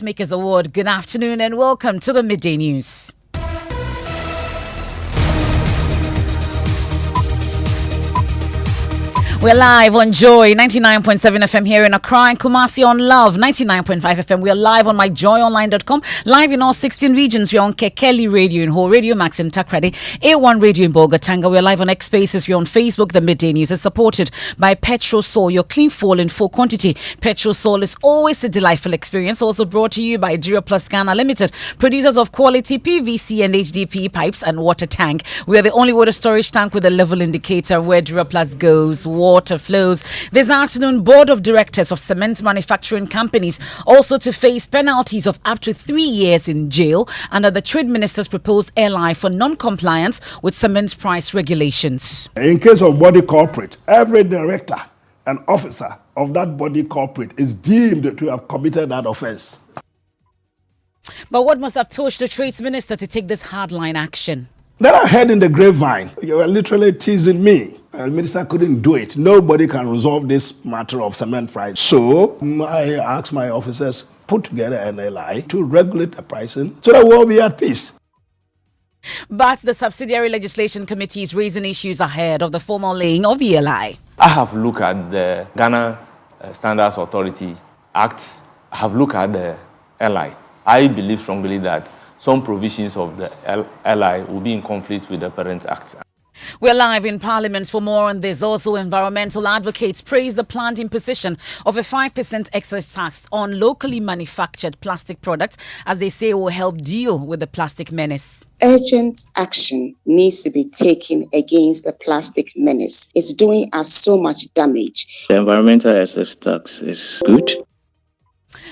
Makers Award. Good afternoon and welcome to the Midday News. We're live on Joy 99.7 FM here in Accra and Kumasi on Love 99.5 FM. We are live on myjoyonline.com, live in all 16 regions. We're on Kekeli Radio in Ho, Radio Max in Takrade, A1 Radio in Bogatanga. We're live on X Spaces. We're on Facebook. The Midday News is supported by Petrol Sol, your clean fuel in full quantity. Petrol Sol is always a delightful experience. Also brought to you by Dura Plus Ghana Limited, producers of quality PVC and HDPE pipes and water tank. We are the only water storage tank with a level indicator where Dura Plus goes. Water flows. This afternoon, Board of Directors of Cement Manufacturing Companies also to face penalties of up to 3 years in jail under the Trade Minister's proposed LI for non-compliance with cement price regulations. In case of body corporate, every director and officer of that body corporate is deemed to have committed that offense. But what must have pushed the Trades Minister to take this hardline action? Then I heard in the grapevine, you were literally teasing me. The minister couldn't do it. Nobody can resolve this matter of cement price. So I asked my officers put together an LI to regulate the pricing so that we'll all be at peace. But the Subsidiary Legislation Committee is raising issues ahead of the formal laying of the LI. I have looked at the Ghana Standards Authority Act. I have looked at the LI. I believe strongly that some provisions of the LI will be in conflict with the Parent Act. We're live in Parliament for more on this. Also, environmental advocates praise the planned imposition of a 5% excise tax on locally manufactured plastic products, as they say will help deal with the plastic menace. Urgent action needs to be taken against the plastic menace. It's doing us so much damage. The environmental excise tax is good.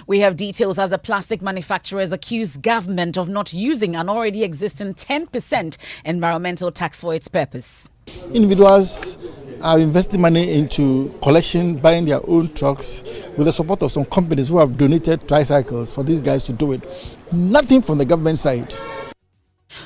We have details as the plastic manufacturers accuse government of not using an already existing 10% environmental tax for its purpose. Individuals are investing money into collection, buying their own trucks with the support of some companies who have donated tricycles for these guys to do it. Nothing from the government side.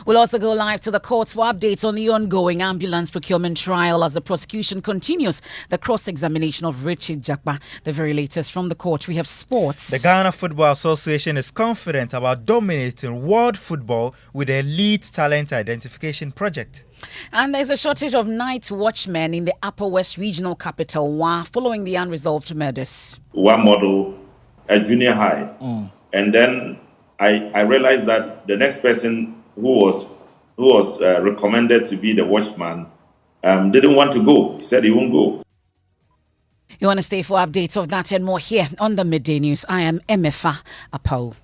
We'll also go live to the courts for updates on the ongoing ambulance procurement trial as the prosecution continues the cross-examination of Richard Jakba. The very latest from the court. We have sports. The Ghana Football Association is confident about dominating world football with the elite talent identification project. And there's a shortage of night watchmen in the Upper West regional capital, Wa, following the unresolved murders. One model at junior high. And then I realized that the next person who was recommended to be the watchman didn't want to go. He said he won't go. You want to stay for updates of that and more here on the Midday News. I am Emefa Apawu.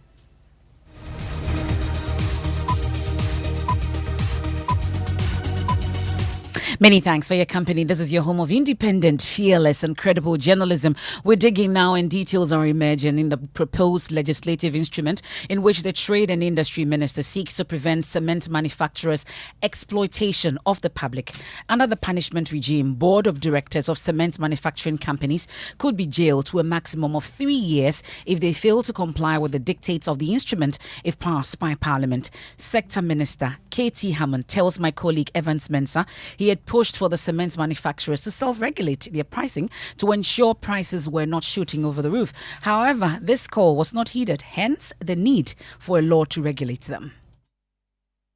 Many thanks for your company. This is your home of independent, fearless and credible journalism. We're digging now and details are emerging in the proposed legislative instrument in which the Trade and Industry Minister seeks to prevent cement manufacturers' exploitation of the public. Under the punishment regime, Board of Directors of Cement Manufacturing Companies could be jailed to a maximum of 3 years if they fail to comply with the dictates of the instrument if passed by Parliament. Sector Minister K.T. Hammond tells my colleague Evans Mensah he had pushed for the cement manufacturers to self-regulate their pricing to ensure prices were not shooting over the roof. However, this call was not heeded, hence the need for a law to regulate them.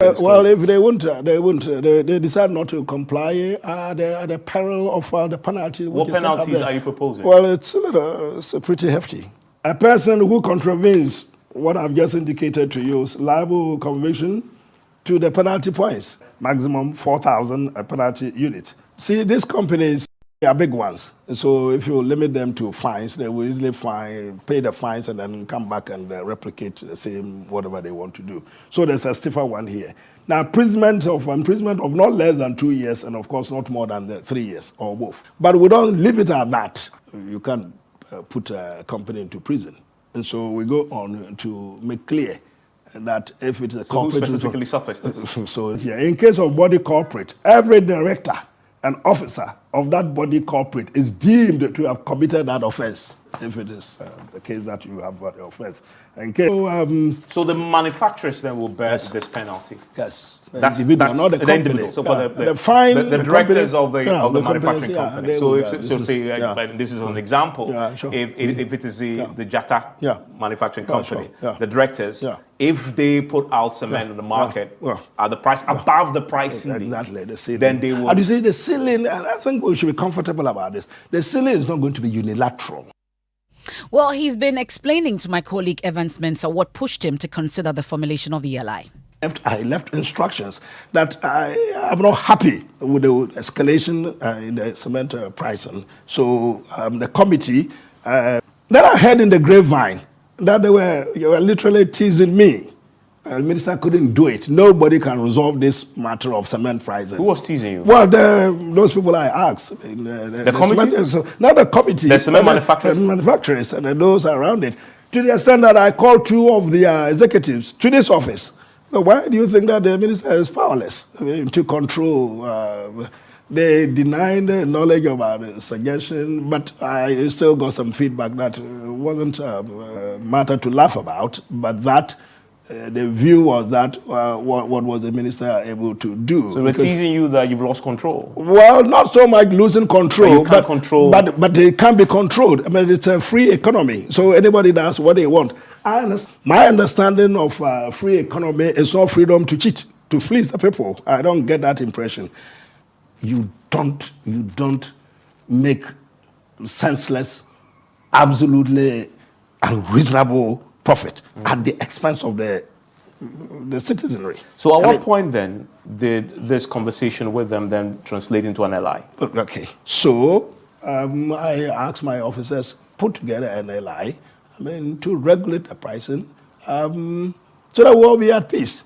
Well, if they decide not to comply at the peril of the penalty. What penalties are you proposing? Well, it's pretty hefty. A person who contravenes what I've just indicated to you is liable conviction to the penalty points. Maximum 4,000 a penalty unit. See, these companies are big ones. So if you limit them to fines, they will easily pay the fines and then come back and replicate the same whatever they want to do. So there's a stiffer one here. Now, imprisonment of not less than 2 years and of course not more than 3 years or both. But we don't leave it at that. You can't put a company into prison. And so we go on to make clear that if it's a corporate... who specifically suffers this? So yeah, in case of body corporate, every director and officer of that body corporate is deemed to have committed that offence, if it is the case that you have the offence. So the manufacturers then will bear this penalty? Yes. That's not the individual. So for the directors of the manufacturing company. So this is an example. Sure. If it is the Jata manufacturing company, the directors, if they put out cement in the market at the price above the price ceiling, exactly, the ceiling, then they will. And you see, the ceiling, and I think we should be comfortable about this. The ceiling is not going to be unilateral. Well, he's been explaining to my colleague Evans Mensah what pushed him to consider the formulation of the LI. I left instructions that I am not happy with the escalation in the cement pricing. So the committee, then I heard in the grapevine that you were literally teasing me. The minister couldn't do it. Nobody can resolve this matter of cement pricing. Who was teasing you? Well, those people I asked. The committee? Not the committee. The cement manufacturers? The manufacturers and those around it. To the extent that I called 2 of the executives to this office. So why do you think that the minister is powerless to control? They denied knowledge about the suggestion, but I still got some feedback that wasn't a matter to laugh about, but that the view was that what was the minister able to do? So they're teasing you that you've lost control? Well, not so much losing control, but control. But it can be controlled. I mean, it's a free economy, so anybody does what they want. My understanding of free economy is not freedom to cheat, to fleece the people. I don't get that impression. You don't make senseless, absolutely unreasonable profit at the expense of the citizenry. So at what point then did this conversation with them then translate into an LI? Okay, so I asked my officers put together an LI, to regulate the pricing, so that we'll all be at peace.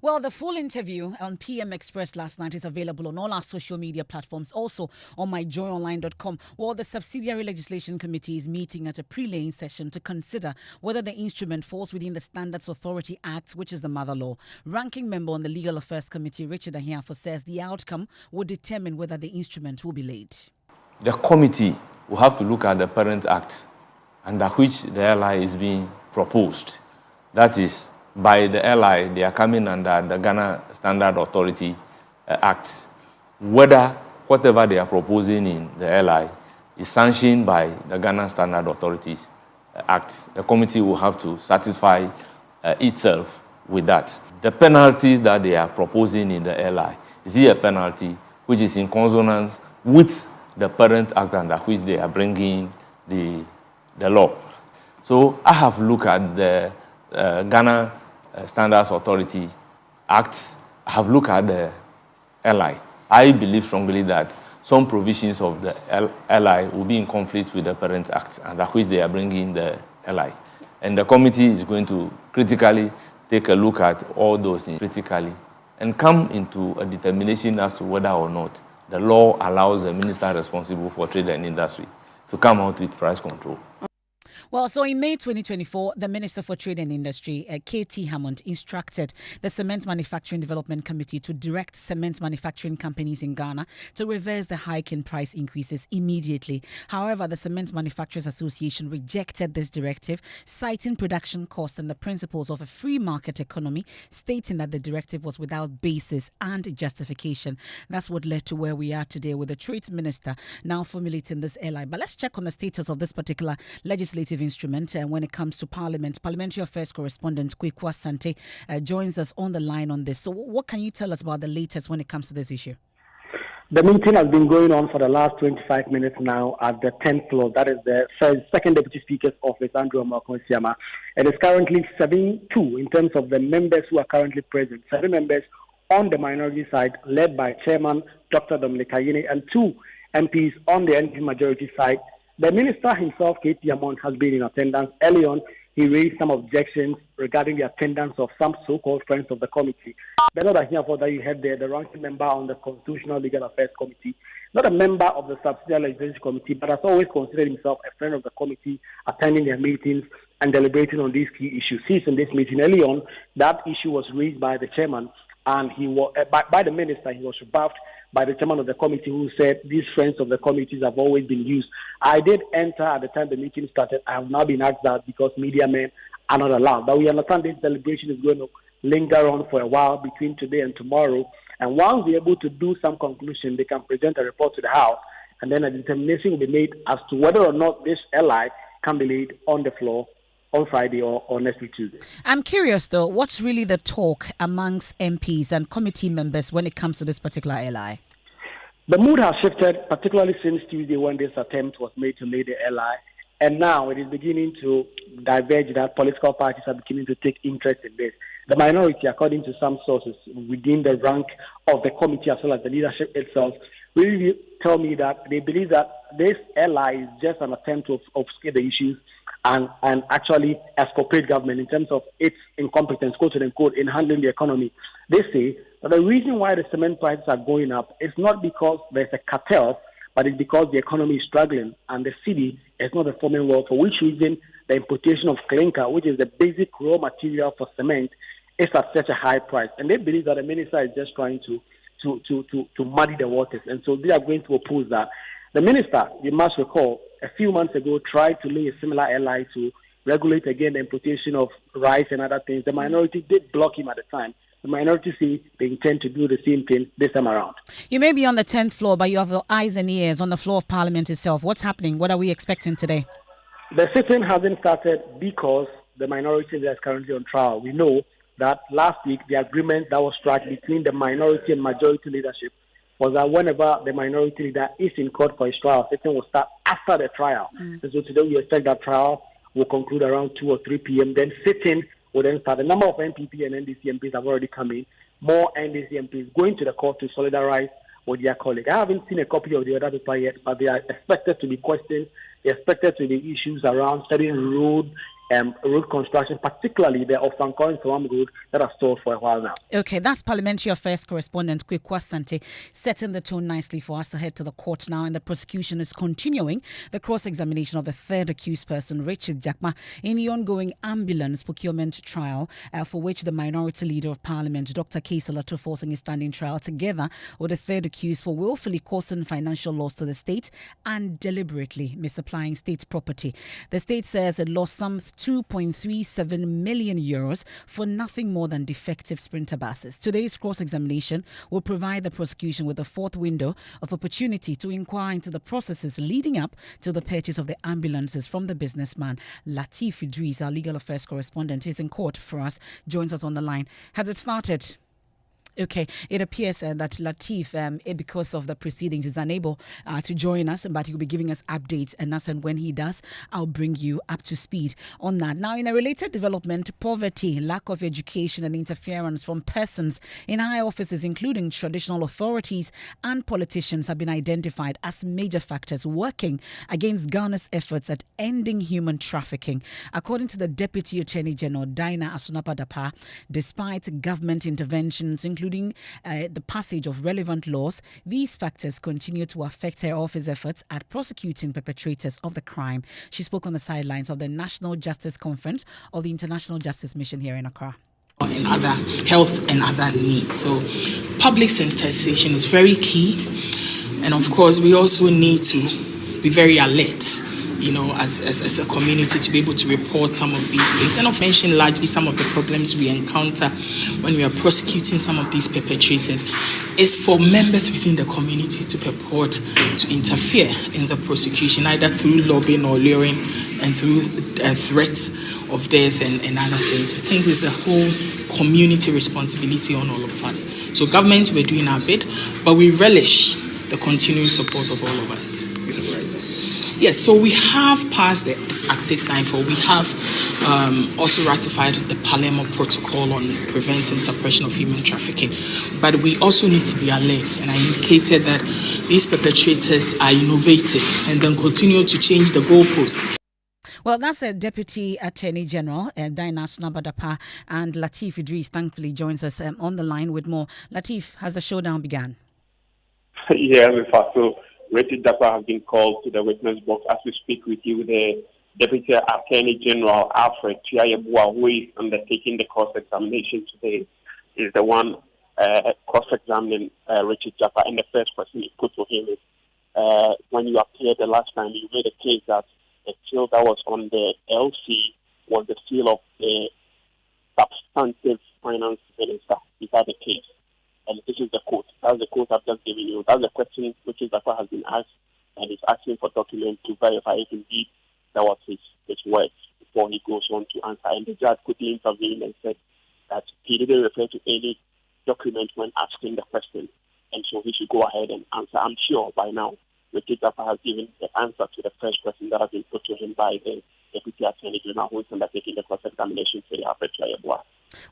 Well, the full interview on PM Express last night is available on all our social media platforms, also on myjoyonline.com. Well, the Subsidiary Legislation Committee is meeting at a pre-laying session to consider whether the instrument falls within the Standards Authority Act, which is the mother law. Ranking member on the Legal Affairs Committee, Richard Ahiafo, says the outcome will determine whether the instrument will be laid. The committee will have to look at the Parent Act under which the LI is being proposed. That is, by the LI, they are coming under the Ghana Standard Authority Act. Whether whatever they are proposing in the LI is sanctioned by the Ghana Standard Authorities Act, the committee will have to satisfy itself with that. The penalty that they are proposing in the LI is a penalty which is in consonance with the Parent Act under which they are bringing the law. So I have looked at the Ghana Standards Authority Act. I have looked at the LI. I believe strongly that some provisions of the LI will be in conflict with the Parent Act under which they are bringing the LI. And the committee is going to critically take a look at all those things critically and come into a determination as to whether or not the law allows the minister responsible for trade and industry to come out with price control. Well, so in May 2024, the Minister for Trade and Industry, K.T. Hammond, instructed the Cement Manufacturing Development Committee to direct cement manufacturing companies in Ghana to reverse the hike in price increases immediately. However, the Cement Manufacturers Association rejected this directive, citing production costs and the principles of a free market economy, stating that the directive was without basis and justification. That's what led to where we are today, with the Trade Minister now formulating this LI. But let's check on the status of this particular legislative instrument when it comes to Parliament. Parliamentary Affairs correspondent Kwekwa Sante joins us on the line on this. So what can you tell us about the latest when it comes to this issue? The meeting has been going on for the last 25 minutes now at the 10th floor. That is the second Deputy Speaker's office, Andrew Amakon-Siama. It is currently 7-2 in terms of the members who are currently present. 7 members on the minority side, led by Chairman Dr. Dominic Ayine, and 2 MPs on the NP majority side. The minister himself, K.T. Hammond, has been in attendance. Early on, he raised some objections regarding the attendance of some so-called friends of the committee. Bernard Ahiafo, that you had there, the ranking member on the Constitutional Legal Affairs Committee, not a member of the Subsidiary Legislation Committee, but has always considered himself a friend of the committee, attending their meetings and deliberating on these key issues. Since in this meeting early on, that issue was raised by the chairman, and he was by the minister. He was rebuffed by the chairman of the committee, who said these friends of the committees have always been used. I did enter at the time the meeting started. I have now been asked out because media men are not allowed. But we understand this celebration is going to linger on for a while between today and tomorrow. And once we're able to do some conclusion, they can present a report to the House, and then a determination will be made as to whether or not this LI can be laid on the floor on Friday or next week Tuesday. I'm curious, though, what's really the talk amongst MPs and committee members when it comes to this particular LI? The mood has shifted, particularly since Tuesday when this attempt was made to lay the LI. And now it is beginning to diverge that political parties are beginning to take interest in this. The minority, according to some sources within the rank of the committee as well as the leadership itself, really tell me that they believe that this LI is just an attempt to obscure the issues and actually exculpate government in terms of its incompetence, quote unquote, in handling the economy. They say that the reason why the cement prices are going up is not because there's a cartel, but it's because the economy is struggling and the city is not performing well, for which reason the importation of clinker, which is the basic raw material for cement, is at such a high price. And they believe that the minister is just trying to muddy the waters. And so they are going to oppose that. The minister, you must recall, a few months ago tried to lay a similar LI to regulate again the importation of rice and other things. The minority did block him at the time. The minority say they intend to do the same thing this time around. You may be on the 10th floor, but you have your eyes and ears on the floor of Parliament itself. What's happening? What are we expecting today? The sitting hasn't started because the minority that is currently on trial. We know that last week the agreement that was struck between the minority and majority leadership was that whenever the minority leader is in court for his trial, sitting will start after the trial. And so today we expect that trial will conclude around 2 or 3 p.m. Then sitting will then start. The number of NPP and NDC MPs have already come in. More NDC MPs going to the court to solidarize with their colleague. I haven't seen a copy of the other paper yet, but they are expected to be questioned. They are expected to be issues around certain road construction, particularly the Ofanko-Nsawam road that has stalled for a while now. Okay, that's Parliamentary Affairs correspondent Kwekwa Sante setting the tone nicely for us to head to the court now, and the prosecution is continuing the cross-examination of the third accused person, Richard Jakma, in the ongoing ambulance procurement trial for which the minority leader of Parliament, Dr. Kaisa Lato, is standing trial together with the third accused for willfully causing financial loss to the state and deliberately misapplying state property. The state says it lost some 2.37 million euros for nothing more than defective Sprinter buses. Today's cross-examination will provide the prosecution with a fourth window of opportunity to inquire into the processes leading up to the purchase of the ambulances from the businessman. Latif Idris, our legal affairs correspondent, is in court for us, joins us on the line. Has it started? Okay, it appears that Latif, because of the proceedings, is unable to join us, but he'll be giving us updates, and as and when he does, I'll bring you up to speed on that. Now, in a related development, poverty, lack of education, and interference from persons in high offices, including traditional authorities and politicians, have been identified as major factors working against Ghana's efforts at ending human trafficking. According to the Deputy Attorney General, Dinah Asunapadapa, despite government interventions, including the passage of relevant laws, these factors continue to affect her office efforts at prosecuting perpetrators of the crime. She spoke on the sidelines of the National Justice Conference of the International Justice Mission here in Accra. And other health and other needs. So public sensitization is very key. And of course, we also need to be very alert, as a community, to be able to report some of these things. And I've mentioned largely some of the problems we encounter when we are prosecuting some of these perpetrators is for members within the community to purport to interfere in the prosecution, either through lobbying or luring and through threats of death and other things. I think there's a whole community responsibility on all of us. So government, we're doing our bit, but we relish the continuing support of all of us. Is that right? Yes, so we have passed the Act 694. We have also ratified the Palermo Protocol on preventing suppression of human trafficking. But we also need to be alert. And I indicated that these perpetrators are innovative and then continue to change the goalpost. Well, that's a Deputy Attorney General, Dinah Asunapadapa, and Latif Idris thankfully joins us on the line with more. Latif, has the showdown begun? Yeah, Emefa. So Richard Jakma has been called to the witness box as we speak with you. The Deputy Attorney General, Alfred Chiayebua, who is undertaking the cross-examination today, is the one cross-examining Richard Japa, and the first question he put to him is, when you appeared the last time, you made a case that the seal that was on the LC was the seal of the substantive finance minister. Is that the case? And this is the quote. That's the quote I've just given you. That's the question which is Japa has been asked, and he's asking for documents to verify if indeed that was his words before he goes on to answer. And the judge quickly intervened and said that he didn't refer to any document when asking the question, and so he should go ahead and answer. I'm sure by now Richard Japa has given the answer to the first question that has been put to him by the Deputy Attorney General who is undertaking the cross-examination for the Apawu.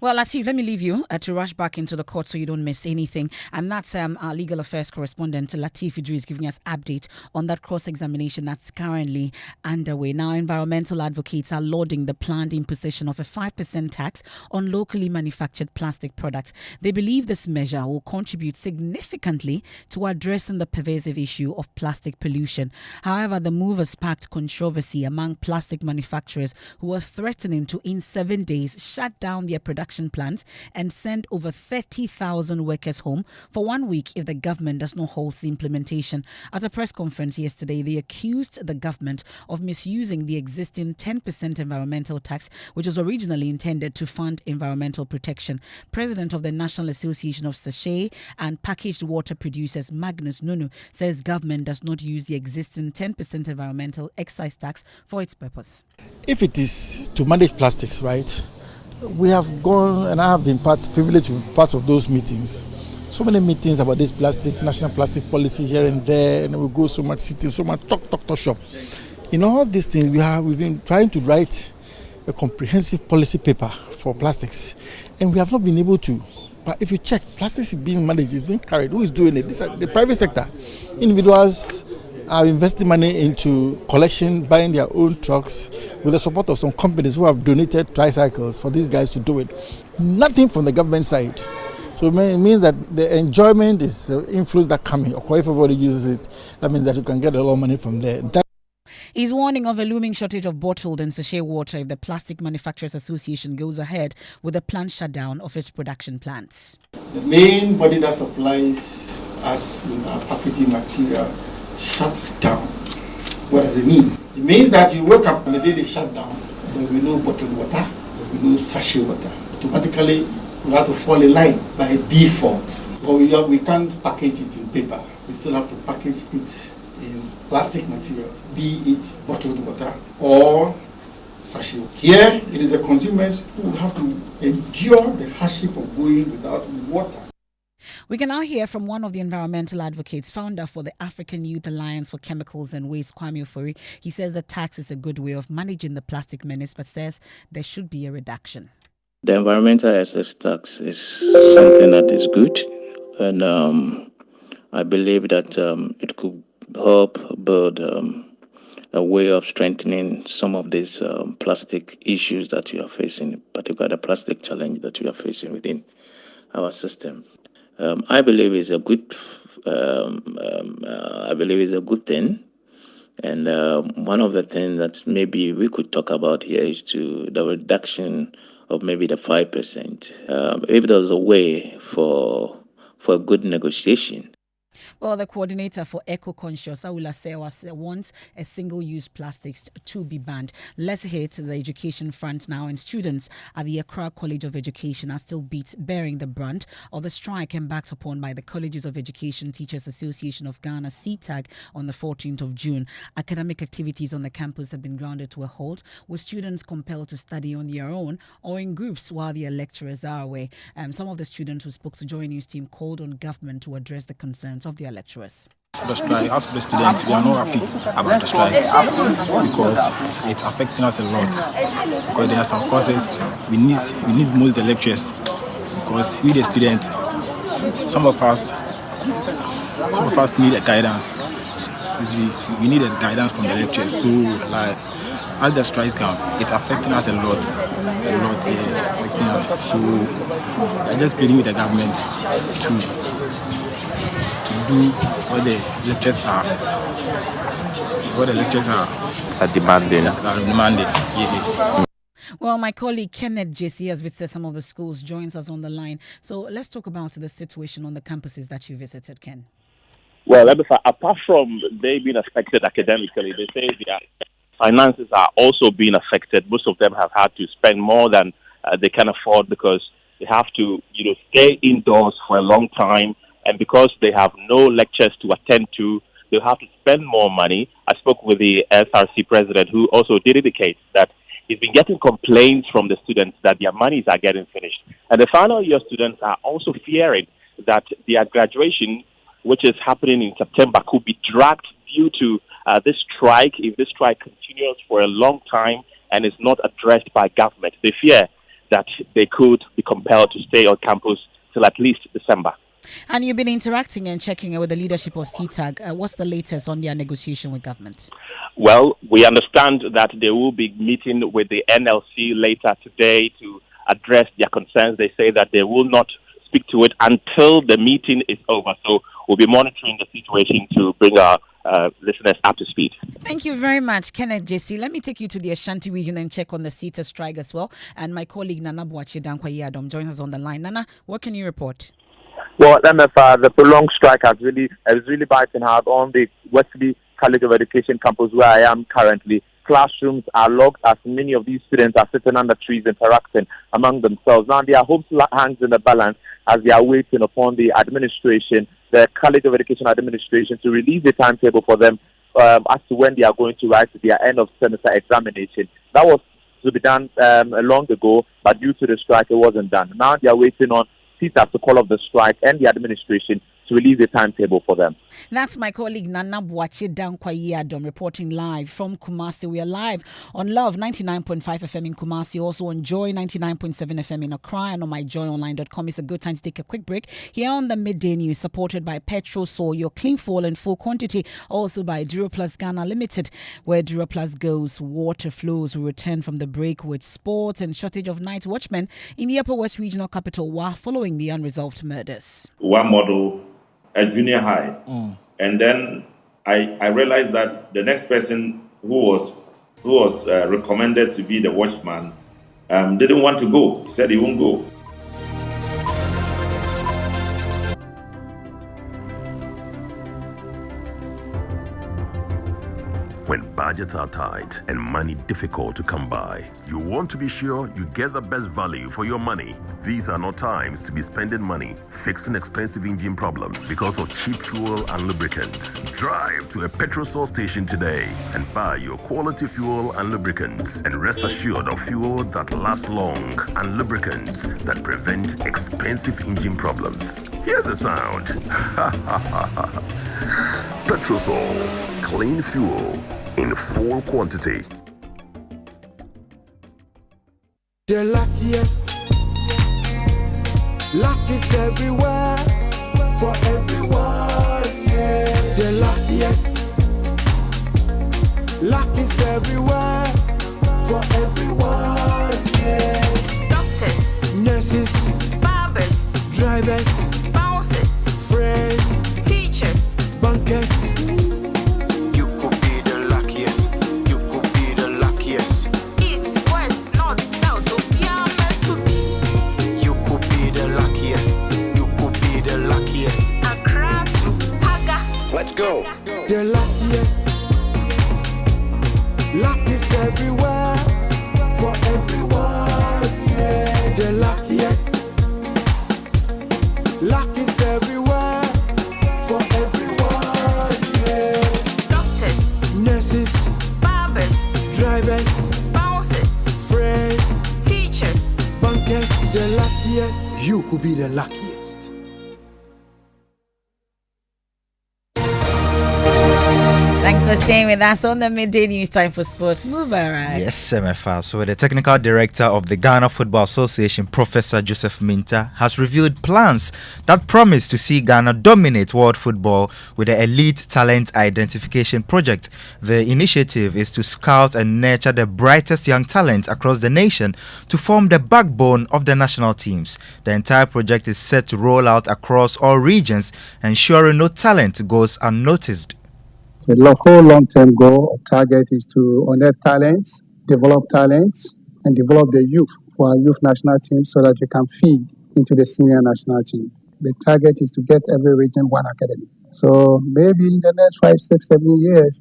Well, Latif, let me leave you to rush back into the court so you don't miss anything. And that's our legal affairs correspondent, Latif Idris, giving us update on that cross-examination that's currently underway. Now, environmental advocates are lauding the planned imposition of a 5% tax on locally manufactured plastic products. They believe this measure will contribute significantly to addressing the pervasive issue of plastic pollution. However, the move has sparked controversy among plastic manufacturers who are threatening to, in 7 days, shut down their production plants and send over 30,000 workers home for 1 week if the government does not halt the implementation. At a press conference yesterday, they accused the government of misusing the existing 10% environmental tax, which was originally intended to fund environmental protection. President of the National Association of Sachet and Packaged Water Producers, Magnus Nunu, says government does not use the existing 10% environmental excise tax for its purpose. If it is to manage plastics, right? We have gone, and I have been privileged to be part of those meetings. So many meetings about this plastic, national plastic policy here and there, and we go so much city, so much talk shop. In all these things, we've been trying to write a comprehensive policy paper for plastics, and we have not been able to. But if you check, plastics is being managed, it's being carried. Who is doing it? This is the private sector. Individuals are investing money into collection, buying their own trucks with the support of some companies who have donated tricycles for these guys to do it. Nothing from the government side. So it means that the enjoyment is the influence that coming. Or if everybody uses it, that means that you can get a lot of money from there. He's warning of a looming shortage of bottled and sachet water if the Plastic Manufacturers Association goes ahead with the planned shutdown of its production plants. The main body that supplies us with our packaging material shuts down. What does it mean? It means that you wake up on the day they shut down and there will be no bottled water, there will be no sachet water. Automatically, we have to fall in line by default. Because we can't package it in paper. We still have to package it in plastic materials, be it bottled water or sachet. Here, it is the consumers who will have to endure the hardship of going without water. We can now hear from one of the environmental advocates, founder for the African Youth Alliance for Chemicals and Waste, Kwame Ofori. He says the tax is a good way of managing the plastic menace, but says there should be a reduction. The environmental excess tax is something that is good, and I believe that it could help build a way of strengthening some of these plastic issues that we are facing, particularly the plastic challenge that we are facing within our system. I believe it's a good. I believe it's a good thing, and one of the things that maybe we could talk about here is the reduction of maybe the 5%. If there's a way for a good negotiation. Well, the coordinator for Eco-Conscious, Awula Sewa, wants a single-use plastics to be banned. Let's hit the education front now. And students at the Accra College of Education are still bearing the brunt of the strike embarked upon by the Colleges of Education Teachers Association of Ghana, CTAG, on the 14th of June. Academic activities on the campus have been grounded to a halt, with students compelled to study on their own or in groups while their lecturers are away. Some of the students who spoke to JoyNews team called on government to address the concerns of their lecturers. The strike, as for the students, we are not happy about the strike because it's affecting us a lot. Because there are some courses we need most of the lecturers because we the students, some of us need a guidance. You see, we need a guidance from the lecturers. So like as the strikes come, it's affecting us a lot. It's affecting us. So we are just pleading with the government to do what the lectures are. What the lectures are demanding. Well, my colleague Kenneth JC has visited some of the schools, joins us on the line. So let's talk about the situation on the campuses that you visited, Ken. Well, Emefa, apart from they being affected academically, they say their finances are also being affected. Most of them have had to spend more than they can afford because they have to, stay indoors for a long time, and because they have no lectures to attend to, they'll have to spend more money. I spoke with the SRC president, who also did indicate that he's been getting complaints from the students that their monies are getting finished. And the final year students are also fearing that their graduation, which is happening in September, could be dragged due to this strike. If this strike continues for a long time and is not addressed by government, they fear that they could be compelled to stay on campus till at least December. And you've been interacting and checking with the leadership of CTAG. What's the latest on their negotiation with government? Well, we understand that they will be meeting with the NLC later today to address their concerns. They say that they will not speak to it until the meeting is over. So we'll be monitoring the situation to bring our listeners up to speed. Thank you very much, Kenneth JC. Let me take you to the Ashanti region and check on the CETA strike as well. And my colleague Nana Boachi-Dankwa-Yadom joins us on the line. Nana, what can you report? Well, Emefa, the prolonged strike is really biting hard on the Wesley College of Education campus where I am currently. Classrooms are locked as many of these students are sitting under trees interacting among themselves. Now their hopes hangs in the balance as they are waiting upon the administration, the College of Education administration, to release a timetable for them as to when they are going to write their end of semester examination. That was to be done long ago, but due to the strike, it wasn't done. Now they are waiting on CETA to call off the strike and the administration to release a timetable for them. That's my colleague Nana Boachi-Dankwa-Yadom reporting live from Kumasi. We are live on Love 99.5 FM in Kumasi, also on Joy 99.7 FM in Accra, and on my JoyOnline.com. It's a good time to take a quick break here on the Midday News, supported by Petrol Soul, your clean fuel in full quantity, also by Duroplus Ghana Limited, where Duroplus goes, water flows. We return from the break with sports and shortage of night watchmen in the Upper West Regional Capital Wa following the unresolved murders. One model at junior high. And then I realized that the next person who was recommended to be the watchman didn't want to go. He said he won't go. When budgets are tight and money difficult to come by, you want to be sure you get the best value for your money. These are not times to be spending money fixing expensive engine problems because of cheap fuel and lubricants. Drive to a petrol source station today and buy your quality fuel and lubricants, and rest assured of fuel that lasts long and lubricants that prevent expensive engine problems. Hear the sound. Petrosol, clean fuel in full quantity. The luckiest. Luck is everywhere, for everyone, yeah. The luckiest. Luck is everywhere, for everyone, yeah. Doctors, nurses, barbers, drivers, bouncers, friends, teachers, bankers. Go. The luckiest. Luck is everywhere, for everyone, yeah. The luckiest. Luck is everywhere, for everyone, yeah. Doctors, nurses, barbers, drivers, bouncers, friends, teachers, bankers. The luckiest. You could be the luckiest. Thanks for staying with us on the Midday News. Time for sports. Move around. Yes, Emefa. So the technical director of the Ghana Football Association, Professor Joseph Minta, has revealed plans that promise to see Ghana dominate world football with the Elite Talent Identification Project. The initiative is to scout and nurture the brightest young talent across the nation to form the backbone of the national teams. The entire project is set to roll out across all regions, ensuring no talent goes unnoticed. The local long-term goal or target is to unearth talents, develop talents, and develop the youth for our youth national team so that we can feed into the senior national team. The target is to get every region one academy. So maybe in the next 5, 6, 7 years,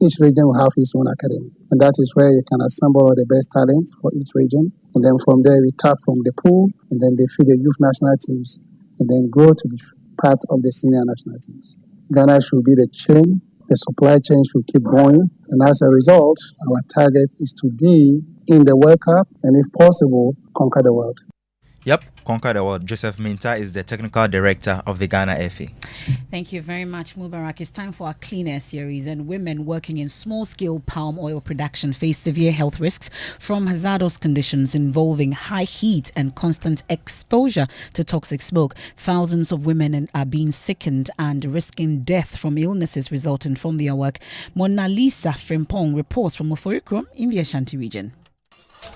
each region will have its own academy. And that is where you can assemble all the best talents for each region. And then from there, we tap from the pool, and then they feed the youth national teams, and then grow to be part of the senior national teams. Ghana should be the chain. The supply chain should keep going. And as a result, our target is to be in the World Cup and, if possible, conquer the world. Yep, conquer the world. Joseph Minta is the technical director of the Ghana FA. Thank you very much, Mubarak. It's time for our Clean Air series, and women working in small-scale palm oil production face severe health risks from hazardous conditions involving high heat and constant exposure to toxic smoke. Thousands of women are being sickened and risking death from illnesses resulting from their work. Mona Lisa Frimpong reports from Oforikrom in the Ashanti region.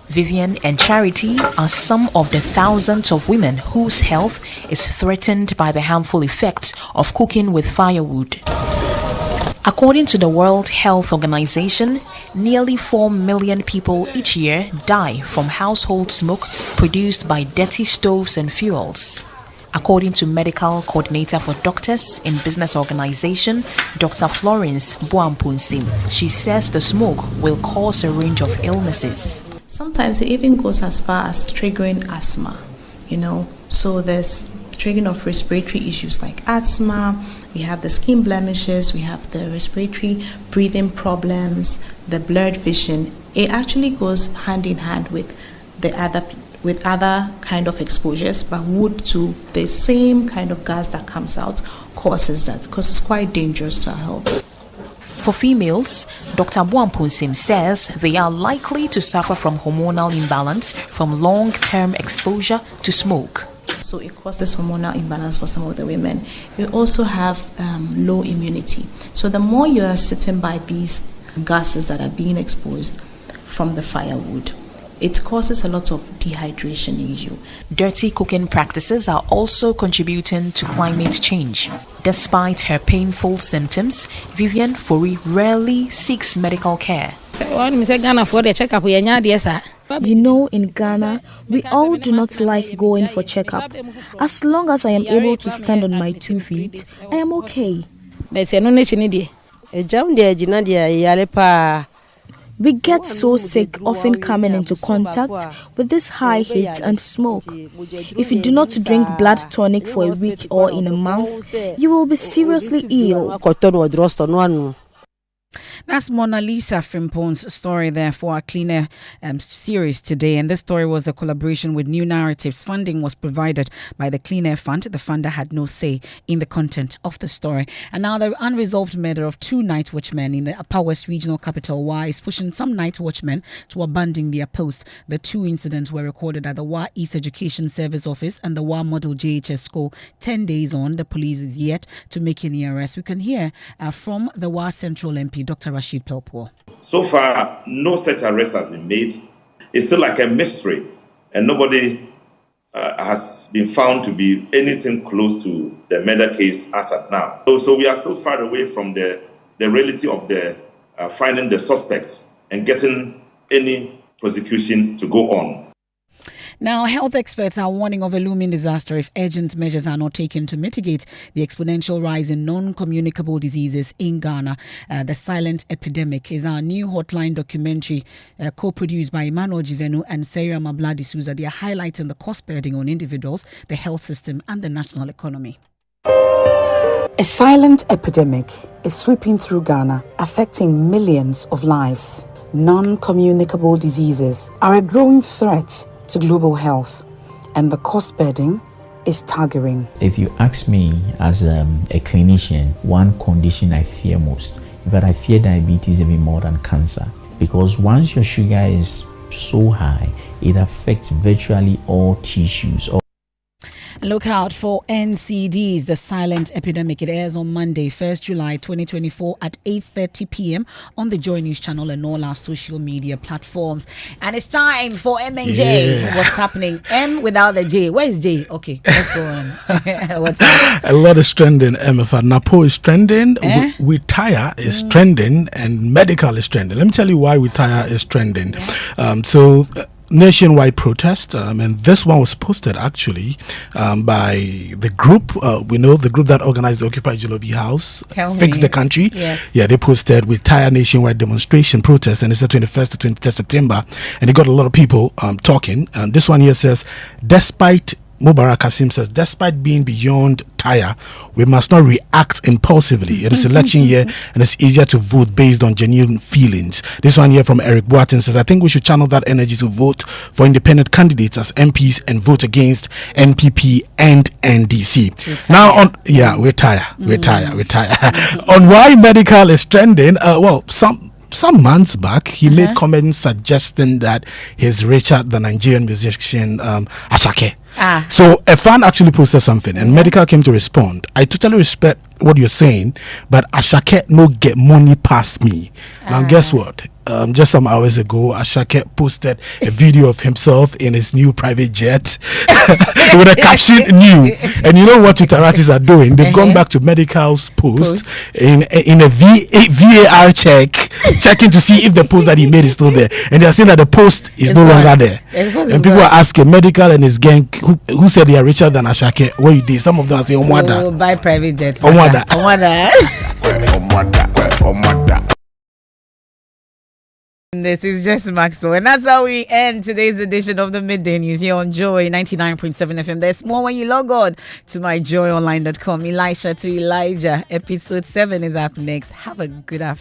Vivian and Charity are some of the thousands of women whose health is threatened by the harmful effects of cooking with firewood. According to the World Health Organization, nearly 4 million people each year die from household smoke produced by dirty stoves and fuels. According to Medical Coordinator for Doctors in Business Organization, Dr. Florence Boampunsim, she says the smoke will cause a range of illnesses. Sometimes it even goes as far as triggering asthma, So there's triggering of respiratory issues like asthma, we have the skin blemishes, we have the respiratory breathing problems, the blurred vision. It actually goes hand in hand with other kind of exposures, but wood to the same kind of gas that comes out causes that, because it's quite dangerous to our health. For females, Dr. Boampunsim says they are likely to suffer from hormonal imbalance from long-term exposure to smoke. So it causes hormonal imbalance for some of the women. We also have low immunity. So the more you are sitting by these gases that are being exposed from the firewood, it causes a lot of dehydration issue. Dirty cooking practices are also contributing to climate change. Despite her painful symptoms, Vivian Fori rarely seeks medical care. In Ghana, we all do not like going for checkup. As long as I am able to stand on my 2 feet, I am okay. We get so sick often coming into contact with this high heat and smoke. If you do not drink blood tonic for a week or in a month, you will be seriously ill. That's Mona Lisa Frimpong's story there for our Clean Air series today. And this story was a collaboration with New Narratives. Funding was provided by the Clean Air Fund. The funder had no say in the content of the story. And now the unresolved murder of 2 night watchmen in the Apawu regional capital, Wa, is pushing some night watchmen to abandon their post. The 2 incidents were recorded at the Wa East Education Service Office and the Wa Model JHS School. 10 days on, the police is yet to make any arrests. We can hear from the Wa Central MP, Dr. Rashid Pelpour. So far, no such arrest has been made. It's still like a mystery, and nobody has been found to be anything close to the murder case as of now. So we are still far away from the reality of the finding the suspects and getting any prosecution to go on. Now, health experts are warning of a looming disaster if urgent measures are not taken to mitigate the exponential rise in non-communicable diseases in Ghana. The Silent Epidemic is our new hotline documentary co-produced by Emmanuel Jivenu and Sarah Mabladi Souza. They are highlighting the cost burden on individuals, the health system and the national economy. A silent epidemic is sweeping through Ghana, affecting millions of lives. Non-communicable diseases are a growing threat to global health, and the cost burden is staggering. If you ask me as a clinician, one condition I fear most, in fact I fear diabetes even more than cancer, because once your sugar is so high, it affects virtually all tissues. Look out for NCDs, The Silent Epidemic. It airs on Monday, 1st July 2024 at 8:30 p.m. on the Joy News channel and all our social media platforms. And it's time for M and J. Yeah. What's happening? M without the J. Where is J? Okay, let's go on. What's happening? A lot is trending, Emefa. Napo is trending, Retire is trending, and medical is trending. Let me tell you why Retire is trending. Nationwide protest, and this one was posted actually by the group. We know the group that organized the Occupy Jolobi House, Fix the Country. Yes. Yeah, they posted Retire nationwide demonstration protest, and it's the 21st to 23rd September, and it got a lot of people talking. And this one here says, Mubarak Kasim says, despite being beyond tire, we must not react impulsively. It is election year and it's easier to vote based on genuine feelings. This one here from Eric Boatin says, I think we should channel that energy to vote for independent candidates as MPs and vote against NPP and NDC. We're tired. On why medical is trending, some months back, he made comments suggesting that he's richer than Nigerian musician Asake. So a fan actually posted something, and medical came to respond. I totally respect what you're saying, but Asake no get money past me. Now guess what? Just some hours ago, Asake posted a video of himself in his new private jet with a caption "new." And you know what Twitteratists are doing? They've gone back to Medical's post in a VAR checking to see if the post that he made is still there, and they are saying that the post is no longer there. And people are asking Medical and his gang who said they are richer than Asake. What you did? Some of them are saying Omwada. Buy private jets. Omwada. This is Jess Maxwell, and that's how we end today's edition of the Midday News here on Joy 99.7 FM. There's more when you log on to myjoyonline.com. Elisha to Elijah, episode 7 is up next. Have a good afternoon.